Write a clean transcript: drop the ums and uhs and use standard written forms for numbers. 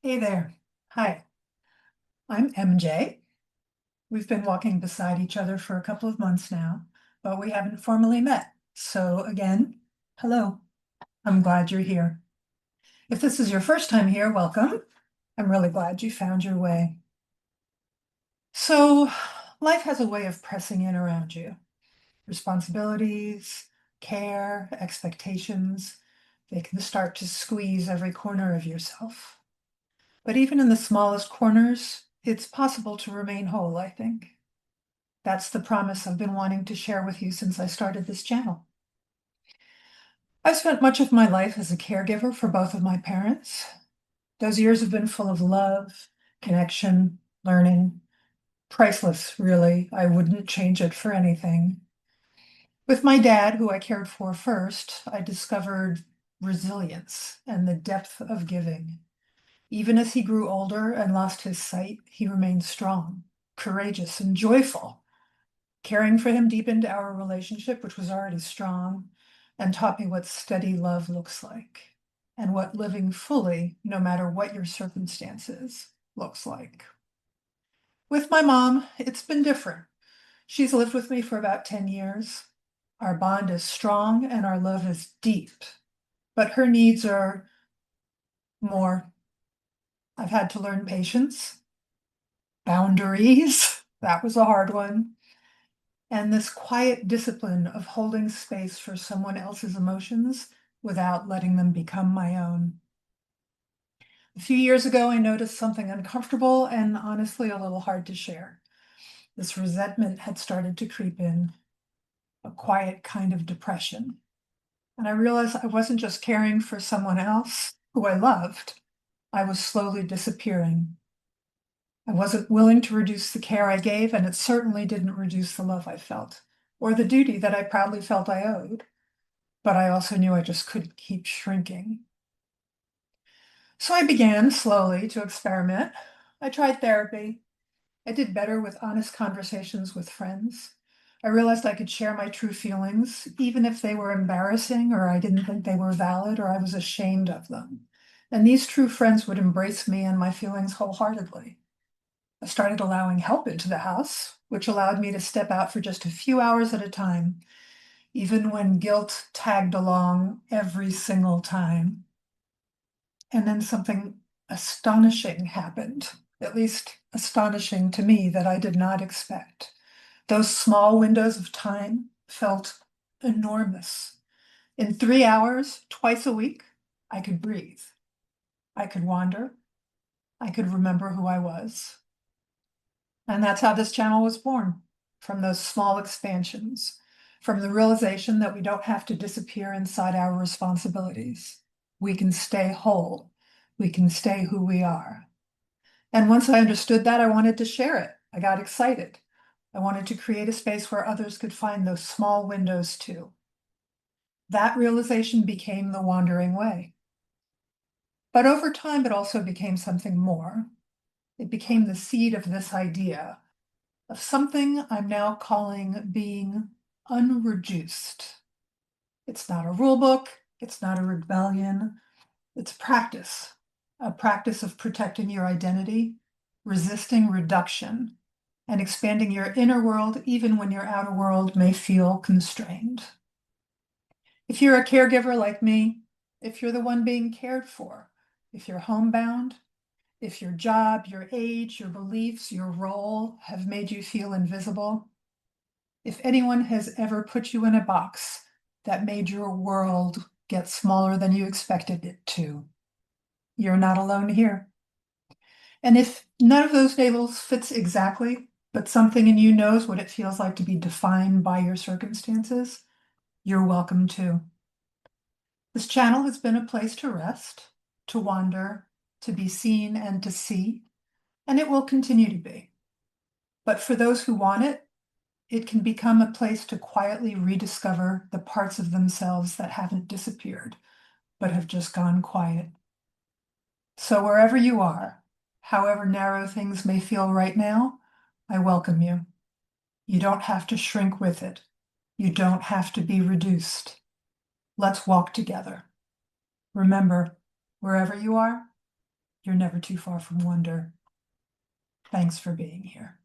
Hey there. Hi, I'm MJ. We've been walking beside each other for a couple of months now, but we haven't formally met. So again, hello. I'm glad you're here. If this is your first time here, welcome. I'm really glad you found your way. So life has a way of pressing in around you. Responsibilities, care, expectations, they can start to squeeze every corner of yourself. But even in the smallest corners, it's possible to remain whole, I think. That's the promise I've been wanting to share with you since I started this channel. I've spent much of my life as a caregiver for both of my parents. Those years have been full of love, connection, learning. Priceless, really. I wouldn't change it for anything. With my dad, who I cared for first, I discovered resilience and the depth of giving. Even as he grew older and lost his sight, he remained strong, courageous, and joyful. Caring for him deepened our relationship, which was already strong, and taught me what steady love looks like and what living fully, no matter what your circumstances, looks like. With my mom, it's been different. She's lived with me for about 10 years. Our bond is strong and our love is deep, but her needs are more. I've had to learn patience, boundaries. That was a hard one. And this quiet discipline of holding space for someone else's emotions without letting them become my own. A few years ago, I noticed something uncomfortable and honestly a little hard to share. This resentment had started to creep in, a quiet kind of depression. And I realized I wasn't just caring for someone else who I loved, I was slowly disappearing. I wasn't willing to reduce the care I gave, and it certainly didn't reduce the love I felt or the duty that I proudly felt I owed. But I also knew I just couldn't keep shrinking. So I began slowly to experiment. I tried therapy. I did better with honest conversations with friends. I realized I could share my true feelings, even if they were embarrassing or I didn't think they were valid or I was ashamed of them. And these true friends would embrace me and my feelings wholeheartedly. I started allowing help into the house, which allowed me to step out for just a few hours at a time, even when guilt tagged along every single time. And then something astonishing happened, at least astonishing to me, that I did not expect. Those small windows of time felt enormous. In 3 hours, twice a week, I could breathe. I could wander. I could remember who I was. And that's how this channel was born, from those small expansions, from the realization that we don't have to disappear inside our responsibilities. We can stay whole. We can stay who we are. And once I understood that, I wanted to share it. I got excited. I wanted to create a space where others could find those small windows too. That realization became the wandering way. But over time, it also became something more. It became the seed of this idea of something I'm now calling being unreduced. It's not a rule book, it's not a rebellion, it's a practice of protecting your identity, resisting reduction, and expanding your inner world even when your outer world may feel constrained. If you're a caregiver like me, if you're the one being cared for, if you're homebound, if your job, your age, your beliefs, your role have made you feel invisible, if anyone has ever put you in a box that made your world get smaller than you expected it to, you're not alone here. And if none of those labels fits exactly, but something in you knows what it feels like to be defined by your circumstances, you're welcome too. This channel has been a place to rest, to wander, to be seen and to see, and it will continue to be. But for those who want it, it can become a place to quietly rediscover the parts of themselves that haven't disappeared, but have just gone quiet. So wherever you are, however narrow things may feel right now, I welcome you. You don't have to shrink with it. You don't have to be reduced. Let's walk together. Remember, wherever you are, You're never too far from wonder. Thanks for being here.